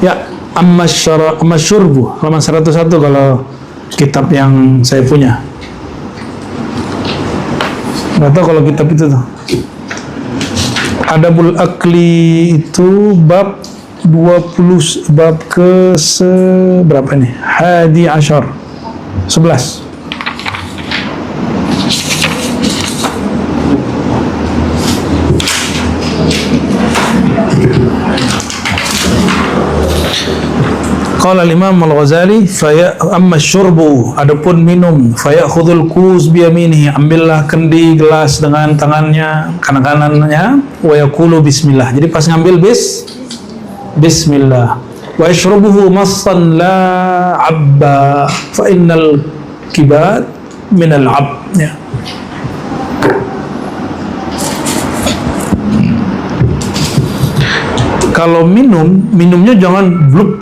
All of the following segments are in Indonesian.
Ya, amma syurbu halaman 101 kalau kitab yang saya punya. Nggak tahu kalau kitab itu tuh. Adabul akli itu bab 20, bab ke berapa nih? Hadi Ashar 11. Qala al-Imam Al-Ghazali amma syurbu, adapun minum, fayakhudhul kus biyaminihi, ambillah kendi gelas dengan tangannya kanan-kanannya, wa yaqulu bismillah. Jadi pas ngambil bismillah. Wa yashrubuhu massan la abba fa innal kibad min al-ab. Ya. Kalau minumnya jangan blup.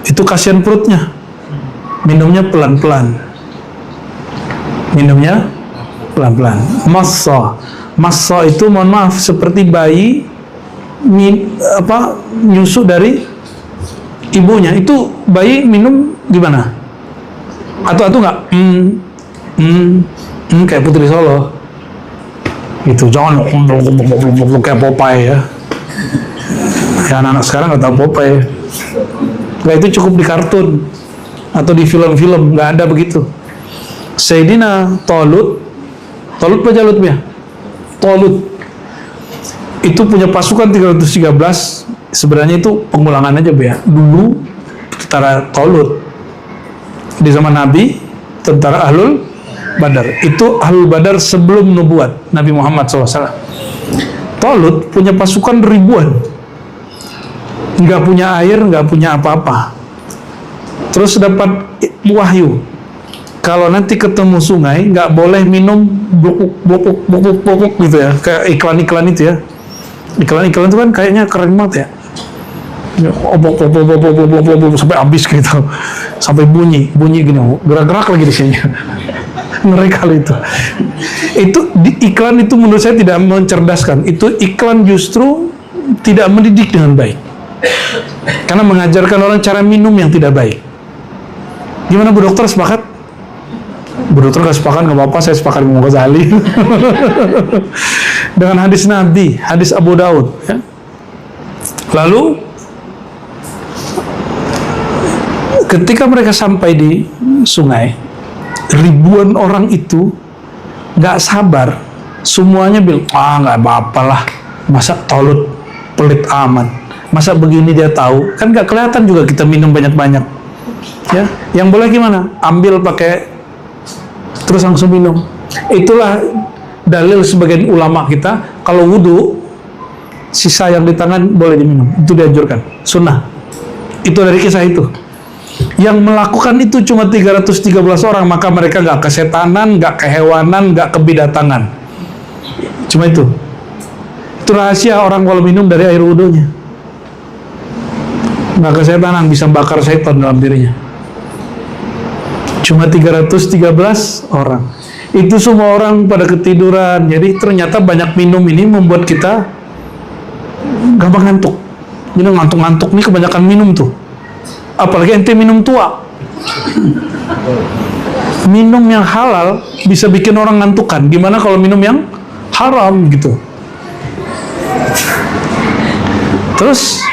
Itu kasihan perutnya. Minumnya pelan-pelan. Massa itu mohon maaf seperti bayi nyusu dari ibunya. Itu bayi minum gimana? Atau enggak? Kayak Putri Solo. Gitu, jangan kayak Popeye ya. Ya anak-anak sekarang nggak tahu Popeye. Nggak, itu cukup di kartun atau di film-film, nggak ada begitu. Sayyidina Talut apa Jalut ya? Talut itu punya pasukan 313. Sebenarnya itu pengulangan aja ya. Dulu tentara Talut di zaman Nabi, tentara Ahlul Badar. Itu Ahlul Badar sebelum nubuat Nabi Muhammad SAW. Talut punya pasukan ribuan, nggak punya air, nggak punya apa-apa. Terus dapat wahyu, kalau nanti ketemu sungai nggak boleh minum bokuk gitu ya, kayak iklan-iklan itu ya. Iklan-iklan itu kan kayaknya keren banget ya. Sampai habis gitu, sampai bunyi gini, gerak-gerak lagi di sini. Ngeri kali itu. Itu di iklan itu menurut saya tidak mencerdaskan. Itu iklan justru tidak mendidik dengan baik. Karena mengajarkan orang cara minum yang tidak baik. Gimana Bu Dokter, sepakat? Bu Dokter nggak sepakat, nggak apa-apa, saya sepakat dengan Ghazali. Dengan hadis Nabi, hadis Abu Daud. Ya. Lalu ketika mereka sampai di sungai, ribuan orang itu nggak sabar, semuanya bilang, nggak apa-apalah, masa Talut pelit aman, masa begini dia tahu, kan nggak kelihatan juga kita minum banyak-banyak, ya. Yang boleh gimana? Ambil pakai, terus langsung minum. Itulah dalil sebagian ulama kita, kalau wudhu, sisa yang di tangan boleh diminum, itu dianjurkan, sunnah. Itu dari kisah itu. Yang melakukan itu cuma 313 orang, maka mereka nggak kesetanan, nggak kehewanan, nggak kebidatangan. Cuma itu. Itu rahasia orang kalau minum dari air wudhunya. Nggak kesetanan, bisa bakar setan dalam dirinya. Cuma 313 orang. Itu semua orang pada ketiduran. Jadi ternyata banyak minum ini membuat kita gampang ngantuk. Jadi ngantuk-ngantuk nih kebanyakan minum tuh. Apalagi ente minum tua. Minum yang halal bisa bikin orang ngantukan. Gimana kalau minum yang haram gitu. Terus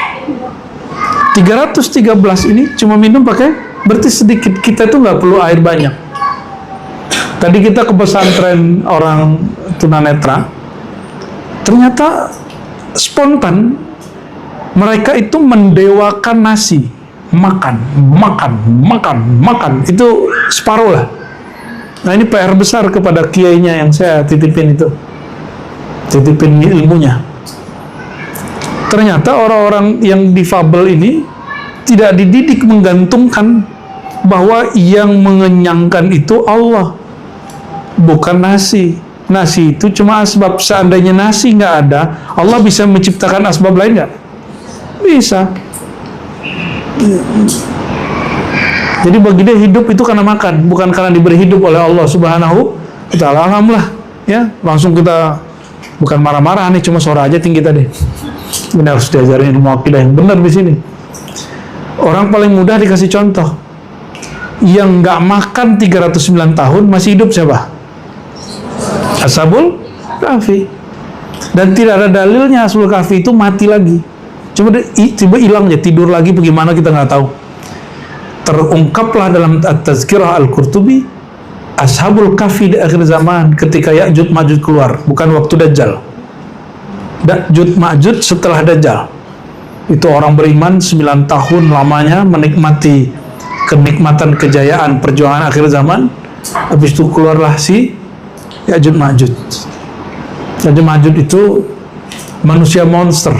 313 ini cuma minum pakai, berarti sedikit. Kita itu nggak perlu air banyak. Tadi kita ke pesantren orang tunanetra, ternyata spontan mereka itu mendewakan nasi. Makan, itu separuh lah. Nah ini PR besar kepada kiainya yang saya titipin itu, titipin ilmunya. Ternyata orang-orang yang difabel ini tidak dididik menggantungkan bahwa yang mengenyangkan itu Allah, bukan nasi. Nasi itu cuma asbab. Seandainya nasi nggak ada, Allah bisa menciptakan asbab lain nggak? Bisa. Jadi bagi dia hidup itu karena makan, bukan karena diberi hidup oleh Allah Subhanahu wa Ta'ala. Alhamdulillah, ya. Langsung kita bukan marah-marah nih, cuma suara aja tinggi tadi. Ini harus diajarin ilmu akidah yang benar di sini. Orang paling mudah dikasih contoh. Yang nggak makan 309 tahun masih hidup siapa? Ashabul Kahfi. Dan tidak ada dalilnya Ashabul Kahfi itu mati lagi. Cuma tiba hilang aja, tidur lagi bagaimana kita nggak tahu. Terungkaplah dalam At-Tazkirah Al-Qurtubi, Ashabul Kahfi di akhir zaman ketika Ya'juj Ma'juj keluar, bukan waktu Dajjal. Ya'juj Ma'juj setelah Dajjal. Itu orang beriman 9 tahun lamanya menikmati kenikmatan kejayaan perjuangan akhir zaman. Habis itu keluarlah si Ya'juj Ma'juj. Ya'juj Ma'juj itu manusia monster.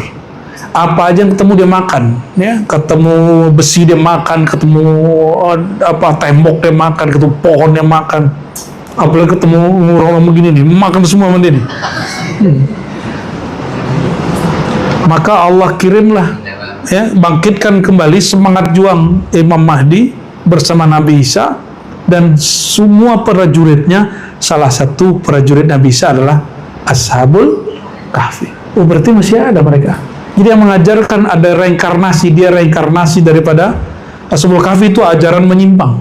Apa aja yang ketemu dia makan, ya. Ketemu besi dia makan, ketemu tembok dia makan, ketemu pohon dia makan. Apalagi ketemu orang begini nih, makan semua sama dia nih. Maka Allah kirimlah, ya, bangkitkan kembali semangat juang Imam Mahdi bersama Nabi Isa dan semua prajuritnya. Salah satu prajurit Nabi Isa adalah Ashabul Kahfi. Oh, berarti masih ada mereka. Jadi yang mengajarkan ada reinkarnasi, dia reinkarnasi daripada Ashabul Kahfi itu ajaran menyimpang.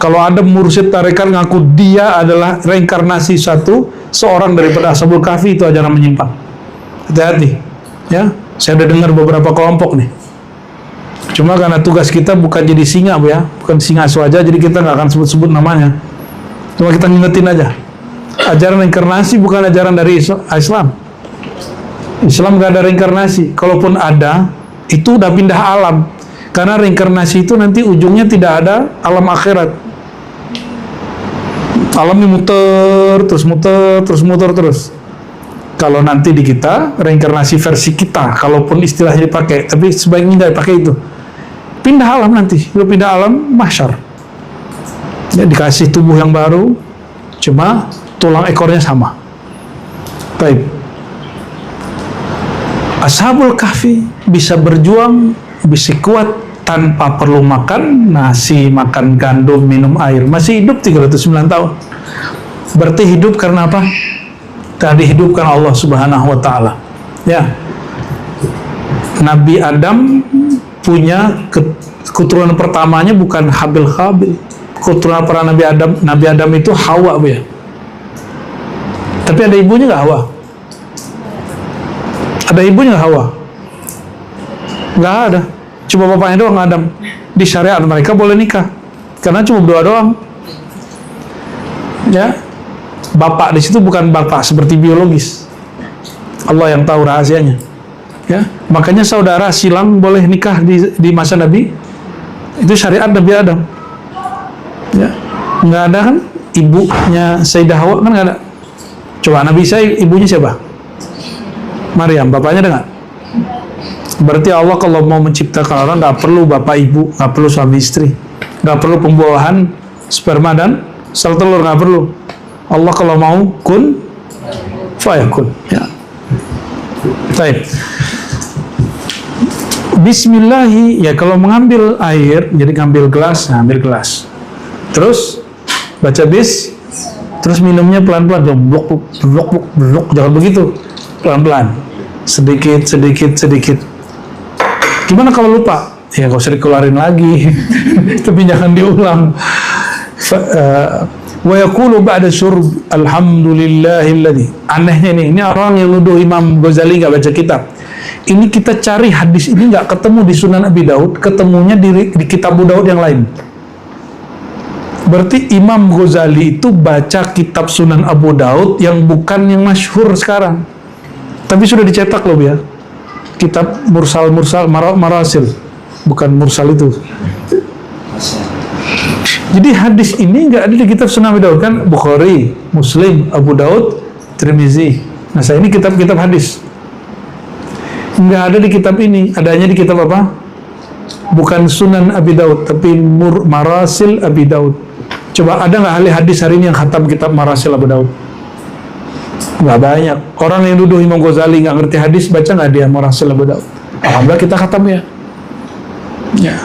Kalau ada mursyid tarekat ngaku dia adalah reinkarnasi seorang daripada Ashabul Kahfi, itu ajaran menyimpang. Hati-hati, ya. Saya udah dengar beberapa kelompok nih. Cuma karena tugas kita bukan jadi singa, Bu, ya, bukan singa swaja, jadi kita nggak akan sebut-sebut namanya. Cuma kita ngingetin aja. Ajaran reinkarnasi bukan ajaran dari Islam. Islam gak ada reinkarnasi. Kalaupun ada, itu udah pindah alam. Karena reinkarnasi itu nanti ujungnya tidak ada alam akhirat. Alamnya muter terus. Kalau nanti di kita, reinkarnasi versi kita, kalaupun istilahnya dipakai, tapi sebaiknya tidak dipakai itu. Pindah alam nanti, udah pindah alam mahsyar. Ya, dikasih tubuh yang baru, cuma tulang ekornya sama. Baik. Ashabul Kahfi bisa berjuang, bisa kuat tanpa perlu makan nasi, makan gandum, minum air. Masih hidup 309 tahun. Berarti hidup karena apa? Tadi hidupkan Allah Subhanahu wa Ta'ala. Ya. Nabi Adam punya keturunan pertamanya bukan Habil Qabil. Keturunan para Nabi Adam itu Hawa, Bu, ya. Tapi ada ibunya nggak Hawa? Ada ibunya nggak Hawa? Nggak ada. Cuma bapaknya doang Adam. Di syariat mereka boleh nikah karena cuma berdua doang. Ya, bapak di situ bukan bapak seperti biologis. Allah yang tahu rahasianya. Ya, makanya saudara silang boleh nikah di masa Nabi. Itu syariat Nabi Adam. Ya, nggak ada kan? Ibunya Sayyidah Hawa kan nggak ada. Coba Nabi Isa ibunya siapa? Maryam, bapaknya ada nggak? Berarti Allah kalau mau menciptakan orang nggak perlu bapak ibu, nggak perlu suami istri, nggak perlu pembuahan sperma dan sel telur, nggak perlu. Allah kalau mau kun fayakun. Ya. Baik. Bismillahi, ya kalau mengambil air, jadi ngambil gelas, ambil gelas. Terus baca terus minumnya pelan-pelan, blok, jangan begitu, pelan-pelan. Sedikit. Gimana kalau lupa? Ya nggak usah dikeluarin lagi. Tapi jangan diulang. Wa yaqulu ba'da syurb alhamdulillahilladzi. Anehnya nih, ini orang yang nuduh Imam Ghazali nggak baca kitab. Ini kita cari hadis ini nggak ketemu di Sunan Abi Daud, ketemunya di kitab Abu Daud yang lain. Berarti Imam Ghazali itu baca kitab Sunan Abu Daud yang bukan yang masyhur sekarang. Tapi sudah dicetak loh, ya. Kitab Marasil. Bukan Mursal itu. Jadi hadis ini nggak ada di kitab Sunan Abi Daud, kan? Bukhari, Muslim, Abu Daud, Tirmizi. Nah, ini kitab-kitab hadis. Nggak ada di kitab ini. Adanya di kitab apa? Bukan Sunan Abi Daud, tapi Marasil Abi Daud. Coba ada nggak ahli hadis hari ini yang khatam kitab Marasil Abu Daud? Nggak banyak. Orang yang duduk Imam Ghazali nggak ngerti hadis, baca nggak dia Marasil Abu Daud? Alhamdulillah kita khatam, ya. Ya,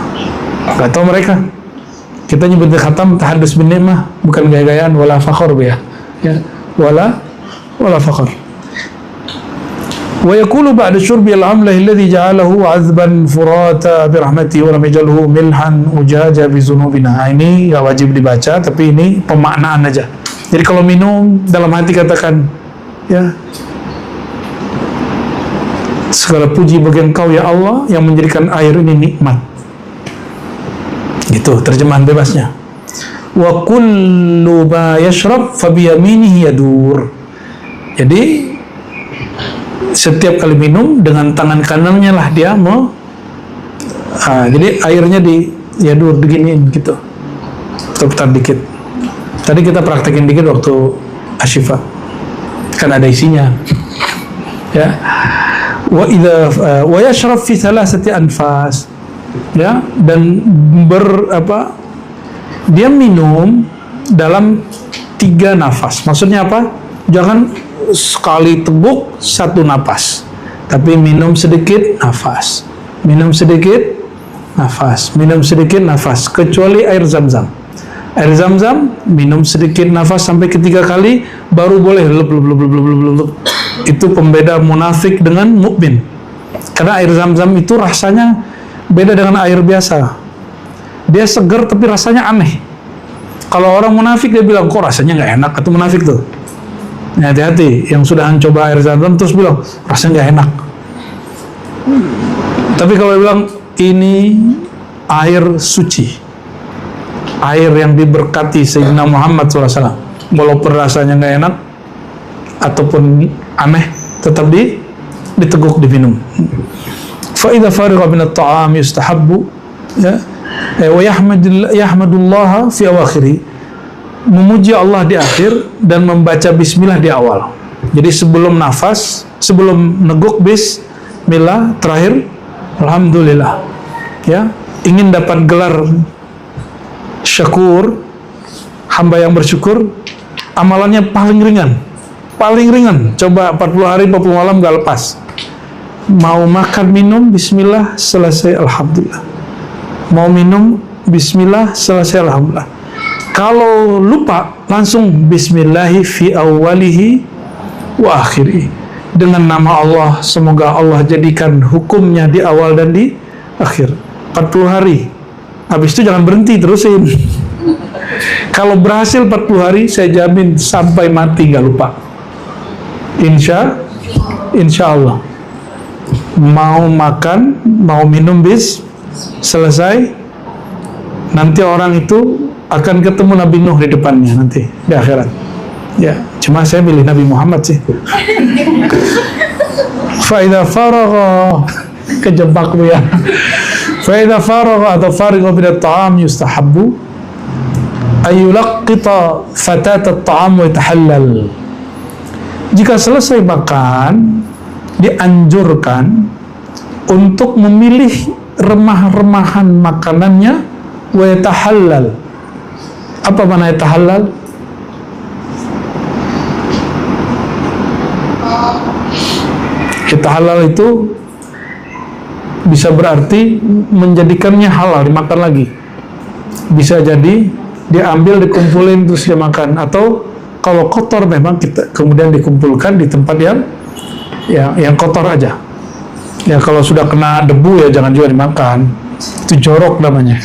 nggak tahu mereka. Kita nyebutnya khatam tahadus bin ni'mah, bukan gaya-gayaan, wala fakhor, ya. Ya, wala fakhor. Wa yaqulu ba'da syurbi al-amlah alladhi ja'alahu 'azban furata bi rahmatihi wa lam yaj'alhu milhan ujaja bi dzunubina. Ini enggak wajib dibaca, tapi ini pemaknaan aja. Jadi kalau minum dalam hati katakan, ya, segala puji bagi Engkau ya Allah yang menjadikan air ini nikmat. Itu terjemahan bebasnya. Wa kullu ma yashrab fa bi yaminihi yadur. Jadi setiap kali minum dengan tangan kanannya lah dia mau. Jadi airnya yadur diginiin gitu. Putar dikit. Tadi kita praktekin dikit waktu Asyifa. Kan ada isinya. Ya. Wa yashrab fi thalathati anfas. Ya, dan dia minum dalam 3 nafas. Maksudnya apa? Jangan sekali teguk 1 nafas, tapi minum sedikit nafas, minum sedikit nafas, minum sedikit nafas. Kecuali air zam-zam. Air zam-zam minum sedikit nafas sampai 3 kali baru boleh lep. Itu pembeda munafik dengan mukmin. Karena air zam-zam itu rasanya beda dengan air biasa. Dia segar tapi rasanya aneh. Kalau orang munafik dia bilang, kok rasanya nggak enak, itu munafik tuh. Nah, hati-hati yang sudah mencoba air zam-zam terus bilang rasanya nggak enak. Tapi kalau dia bilang ini air suci, air yang diberkati Sayyidina Muhammad SAW, walaupun rasanya nggak enak ataupun aneh, tetap diteguk diminum. فإذا فرغ من الطعام يستحب ويحمد الله في آخره, memuji Allah di akhir dan membaca bismillah di awal. Jadi sebelum nafas, sebelum neguk bismillah, terakhir alhamdulillah. Ya, ingin dapat gelar syakur, hamba yang bersyukur, amalannya paling ringan. Coba 40 hari 40 malam gak lepas. Mau makan minum bismillah, selesai alhamdulillah. Mau minum bismillah, selesai alhamdulillah. Kalau lupa langsung bismillahi fi awwalihi wa akhirih. Dengan nama Allah, semoga Allah jadikan hukumnya di awal dan di akhir. 40 hari. Habis itu jangan berhenti, terusin. Kalau berhasil 40 hari, saya jamin sampai mati nggak lupa. Insya Allah. Mau makan, mau minum selesai, nanti orang itu akan ketemu Nabi Nuh di depannya nanti di akhirat. Ya, cuma saya pilih Nabi Muhammad sih. Faida faragha, kejebak bu ya. Faida faragha atau farigha min at-ta'am yustahabbu ayulaqqita fatat at-ta'am wa yatahallal. Jika selesai makan, dianjurkan untuk memilih remah-remahan makanannya wa yatahallal. Apa makna yatahallal? Yatahallal itu bisa berarti menjadikannya halal dimakan lagi. Bisa jadi diambil, dikumpulin terus dia makan, atau kalau kotor memang kita kemudian dikumpulkan di tempat yang kotor aja. Ya kalau sudah kena debu ya jangan juga dimakan. Itu jorok namanya.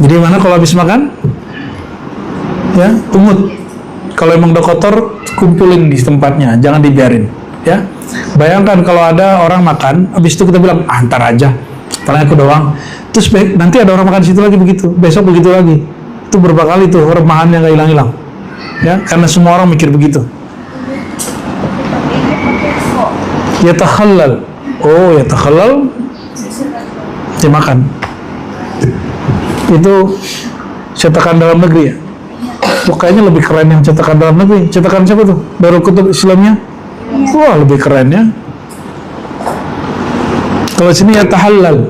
Jadi mana kalau habis makan? Ya, pungut. Kalau emang udah kotor, kumpulin di tempatnya, jangan dibiarin. Ya, bayangkan kalau ada orang makan, habis itu kita bilang, ntar aja, paling aku doang. Terus nanti ada orang makan di situ lagi begitu, besok begitu lagi. Itu berapa kali tuh remahannya nggak hilang-hilang. Ya, karena semua orang mikir begitu. Yatakhallal. Oh, yatakhallal dimakan. Itu cetakan dalam negeri ya. Kayaknya lebih keren yang cetakan dalam negeri. Cetakan siapa tuh? Darul Kutub Islamnya. Wah, lebih keren ya. Kalau sini yatahallal.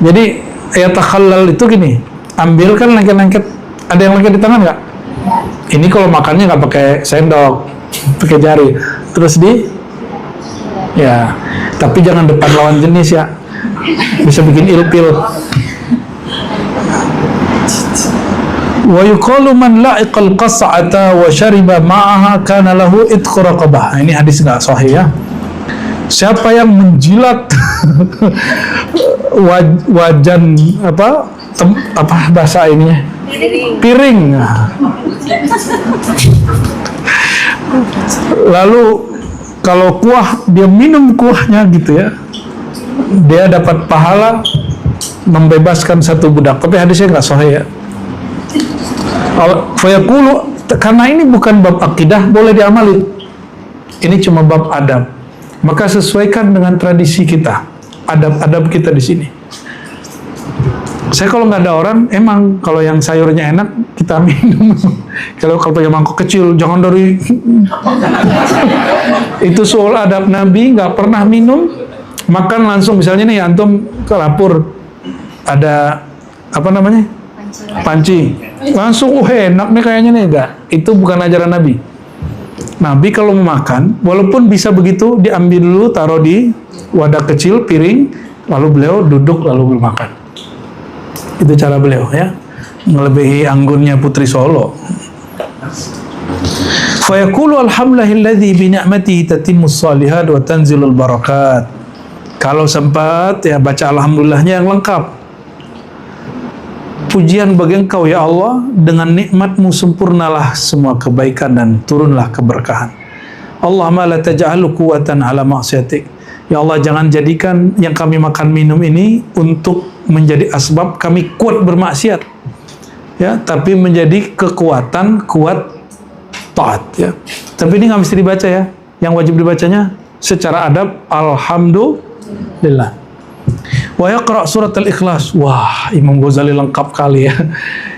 Jadi yatakhallal itu gini, ambil kan lengket-lengket. Ada yang lengket di tangan nggak? Ini kalau makannya nggak pakai sendok, pakai jari. Terus ya, tapi jangan depan lawan jenis ya. Bisa bikin ilpil. Wa yuqalu man la'iqal qas'ata wa syariba ma'aha kana lahu itqu raqabah. Ini hadis enggak sahih ya. Siapa yang menjilat wajan apa bahasa ini? Piring. Lalu kalau kuah dia minum kuahnya gitu ya, dia dapat pahala membebaskan satu budak. Tapi hadisnya nggak sahih ya. Fayaqulu, karena ini bukan bab akidah boleh diamali. Ini cuma bab adab. Maka sesuaikan dengan tradisi kita, adab-adab kita di sini. Saya kalau nggak ada orang, emang kalau yang sayurnya enak kita minum. Kalau pakai mangkok kecil, jangan dari itu soal adab Nabi, nggak pernah minum, makan langsung. Misalnya nih antum ke dapur ada apa namanya panci, langsung enak nih kayaknya nih, enggak. Itu bukan ajaran Nabi. Nabi kalau mau makan, walaupun bisa begitu, diambil dulu, taruh di wadah kecil, piring, lalu beliau duduk, lalu makan. Itu cara beliau ya, melebihi anggunnya Putri Solo. Fa yaqulu alhamdulillahilladzi bi ni'matihi tatimmus shalihat wa tanzilul barakat. Kalau sempat ya baca alhamdulillahnya yang lengkap. Pujian bagi Engkau ya Allah, dengan nikmat-Mu sempurnalah semua kebaikan dan turunlah keberkahan. Allahumma la taj'alu quwwatan ala ma'siyatik. Ya Allah, jangan jadikan yang kami makan minum ini untuk menjadi asbab kami kuat bermaksiat. Ya, tapi menjadi kekuatan kuat taat ya. Tapi ini nggak mesti dibaca ya. Yang wajib dibacanya secara adab alhamdulillah. Wa yaqra surat al-ikhlas. Wah, Imam Ghazali lengkap kali ya.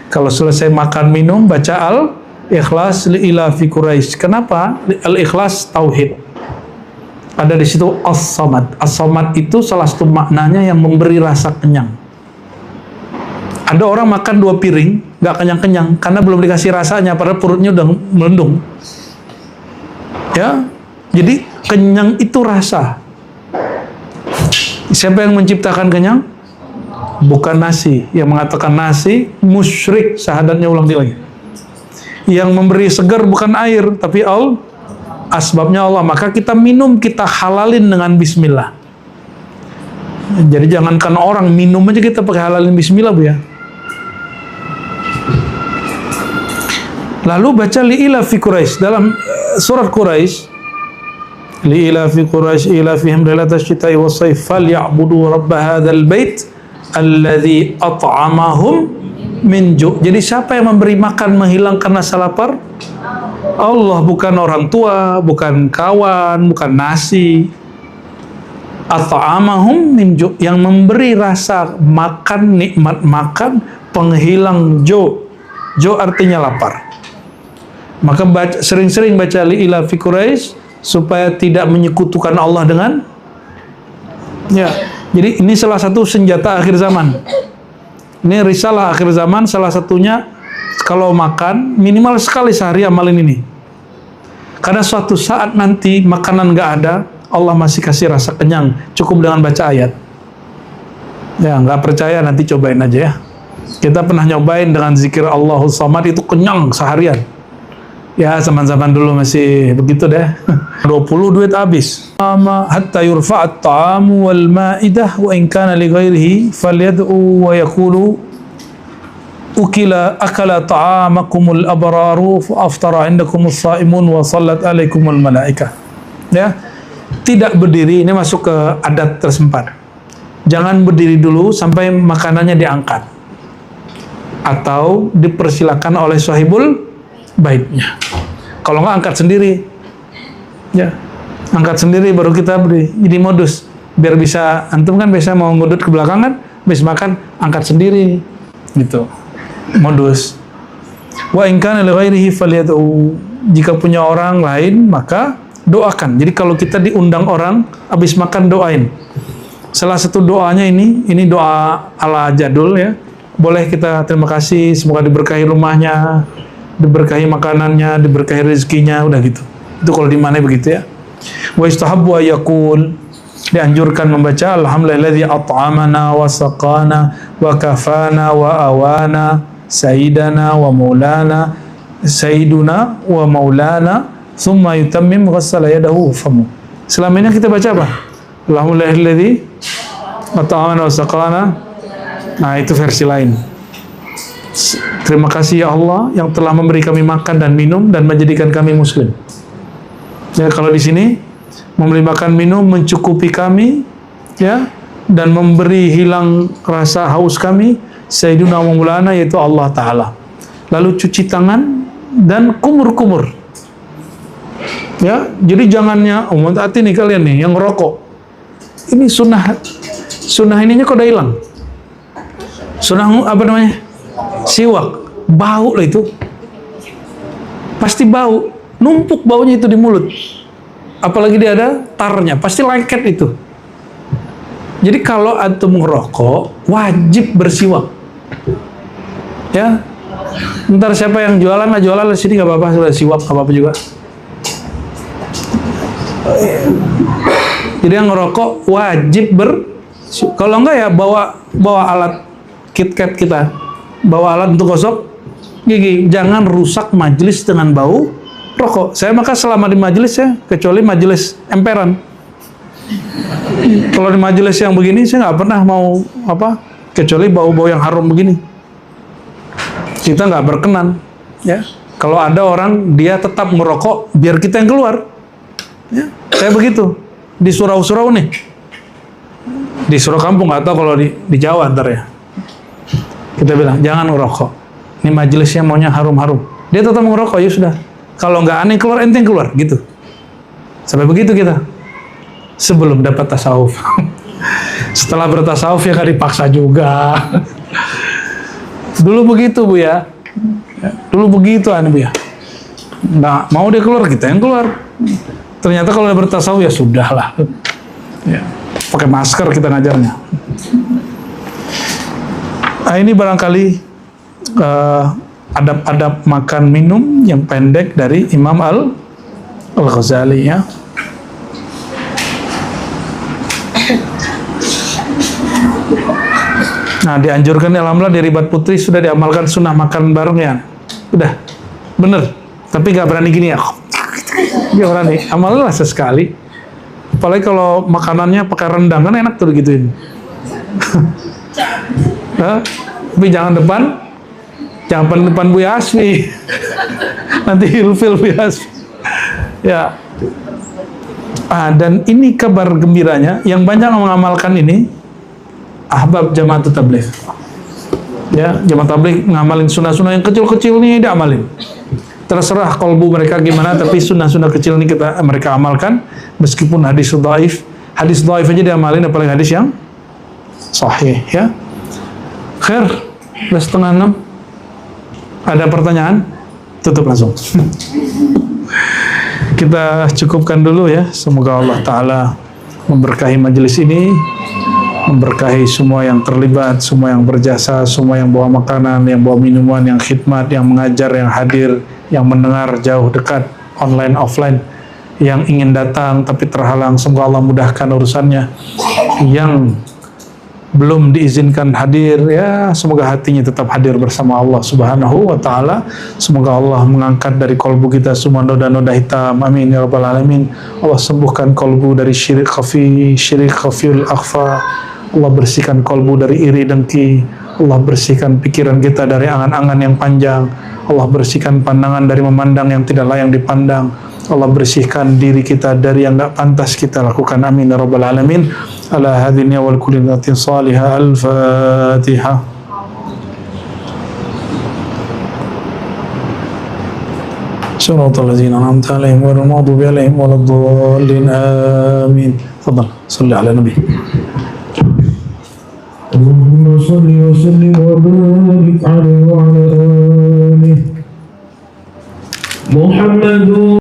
Kalau selesai makan minum baca al-ikhlas li ila fi Quraisy. Kenapa? Al-ikhlas tauhid. Ada di situ as-samad. As-samad itu salah satu maknanya yang memberi rasa kenyang. Ada orang makan 2 piring nggak kenyang-kenyang karena belum dikasih rasanya, padahal perutnya udah melendung. Ya, jadi kenyang itu rasa. Siapa yang menciptakan kenyang? Bukan nasi. Yang mengatakan nasi musyrik, syahadatnya ulang lagi. Yang memberi segar bukan air, tapi asbabnya Allah. Maka kita minum, kita halalin dengan bismillah. Jadi jangankan orang, minum aja kita pakai halalin bismillah, Bu ya. Lalu baca li'ila fi Quraisy dalam surat Quraisy. Li'ila fi Quraisy ila fihim rihlatash shita'i was-sayf falyabudu rabb hadzal bait alladzi at'amahum min ju'. Jadi siapa yang memberi makan menghilangkan rasa lapar? Allah, bukan orang tua, bukan kawan, bukan nasi. At'amahum min ju', yang memberi rasa makan, nikmat makan, penghilang ju'. Ju' artinya lapar. Maka sering-sering baca li'ila fi Quraisy supaya tidak menyekutukan Allah dengan ya. Jadi ini salah satu senjata akhir zaman. Ini risalah akhir zaman, salah satunya kalau makan minimal sekali sehari amalin ini. Karena suatu saat nanti makanan nggak ada, Allah masih kasih rasa kenyang, cukup dengan baca ayat. Ya, nggak percaya nanti cobain aja ya. Kita pernah nyobain dengan zikir Allahus Samad, itu kenyang seharian. Ya, zaman-zaman dulu masih begitu deh. 20 duit habis. Hatta yurfa'at ta'amu wal ma'idah wa in kana li ghairihi falyad'u wa yaqulu akala ta'amakumul abraru fa aftara indakumus sha'imun wa sallat alaikumul malaikah. Ya. Tidak berdiri, ini masuk ke adat tersempat. Jangan berdiri dulu sampai makanannya diangkat. Atau dipersilakan oleh sahibul baitnya. Kalau nggak angkat sendiri, ya angkat sendiri baru kita beri. Jadi modus biar bisa, antum kan biasa mau ngudut ke belakang kan, habis makan angkat sendiri, gitu. Modus. Wa in kana li ghairihi falyad'u. Jika punya orang lain maka doakan. Jadi kalau kita diundang orang habis makan doain. Salah satu doanya ini doa ala jadul ya. Boleh kita terima kasih, semoga diberkahi rumahnya, diberkahi makanannya, diberkahi rezekinya, udah gitu. Itu kalau di mana begitu ya. Wa istahabbu ayaqul, dianjurkan membaca alhamdulillahilladzi at'amana wa saqana wa kafana wa awana sayyidana wa maulana sayyiduna wa maulana thumma yutammim ghassala yadahu famu. Selama ini kita baca apa? Alhamdulillahilladzi at'amana wa saqana. Nah, itu versi lain. Terima kasih ya Allah yang telah memberi kami makan dan minum dan menjadikan kami muslim. Ya, kalau di sini memberi makan minum, mencukupi kami, ya, dan memberi hilang rasa haus kami, Sayyiduna wa Maulana, yaitu Allah Ta'ala. Lalu cuci tangan dan kumur-kumur. Ya, jadi jangannya, hati nih kalian nih yang ngerokok. Ini sunnah ininya kok udah hilang. Sunnah apa namanya? Siwak. Bau lah itu. Pasti bau. Numpuk baunya itu di mulut. Apalagi dia ada tarnya, pasti lengket itu. Jadi kalau antum ngerokok, wajib bersiwak. Ya. Ntar siapa yang jualan, jualan di sini nggak apa-apa, sudah siwak nggak apa-apa juga. Jadi yang ngerokok wajib kalau enggak ya bawa alat KitKat kita, bawa alat untuk gosok gigi. Jangan rusak majelis dengan bau rokok. Saya maka selama di majelis ya, kecuali majelis emperan. Kalau di majelis yang begini saya nggak pernah mau kecuali bau-bau yang harum begini. Kita nggak berkenan, ya. Kalau ada orang dia tetap merokok, biar kita yang keluar. Ya, saya begitu di surau-surau nih, di surau kampung atau kalau di Jawa ntar ya. Kita bilang jangan ngerokok. Ini majelisnya maunya harum-harum. Dia tetap ngerokok, ya sudah. Kalau nggak aneh keluar, enteng keluar, gitu. Sampai begitu kita. Sebelum dapat tasawuf. Setelah bertasawuf ya kan dipaksa juga. Dulu begitu Bu ya. Dulu begitu Bu ya. Nggak mau dia keluar, kita yang keluar. Ternyata kalau udah bertasawuf ya sudahlah. Ya. Pakai masker kita ngajarnya. Nah, ini barangkali adab-adab makan minum yang pendek dari Imam Al-Ghazali ya. Nah, dianjurkan alhamdulillah di Ribat Putri sudah diamalkan sunnah makan bareng ya. Udah, bener. Tapi nggak berani gini ya. Nggak berani. Amalnya sesekali. Apalagi kalau makanannya pakai rendang kan enak tuh gituin. Tapi jangan depan Bu Yasmi. Nanti ilfil Bu Yasmi. Ya. Dan ini kabar gembiranya yang banyak mengamalkan ini ahbab jamaah tabligh. Ya, jamaah tabligh ngamalin sunnah-sunnah yang kecil-kecil nih diamalin. Terserah kalbu mereka gimana, tapi sunnah-sunnah kecil ini mereka amalkan meskipun hadis dhaif. Hadis dhaif aja diamalin, apalagi hadis yang sahih ya. Khair, udah 5:30. Ada pertanyaan? Tutup langsung. Kita cukupkan dulu ya. Semoga Allah Ta'ala memberkahi majelis ini, memberkahi semua yang terlibat, semua yang berjasa, semua yang bawa makanan, yang bawa minuman, yang khidmat, yang mengajar, yang hadir, yang mendengar jauh dekat, online, offline, yang ingin datang tapi terhalang. Semoga Allah mudahkan urusannya. Yang belum diizinkan hadir, ya semoga hatinya tetap hadir bersama Allah Subhanahu wa Ta'ala. Semoga Allah mengangkat dari kolbu kita semua noda-noda hitam, amin ya rabbal alamin. Allah sembuhkan kolbu dari syirik khafiul akhfa. Allah bersihkan kolbu dari iri dengki. Allah bersihkan pikiran kita dari angan-angan yang panjang. Allah bersihkan pandangan dari memandang yang tidak layak dipandang. Allah bersihkan diri kita dari yang tidak pantas kita lakukan, amin ya rabbal alamin. Ala hadhihi wal kulli dhatin salihah. Al-Fatihah. Shiratal ladzina an'amta 'alaihim ghairil maghdubi 'alaihim waladdallin. Amin. Tafadhal, shalli ala nabi. Allahumma shalli wa sallim wa barik 'alaihi wa 'ala alihi Muhammadun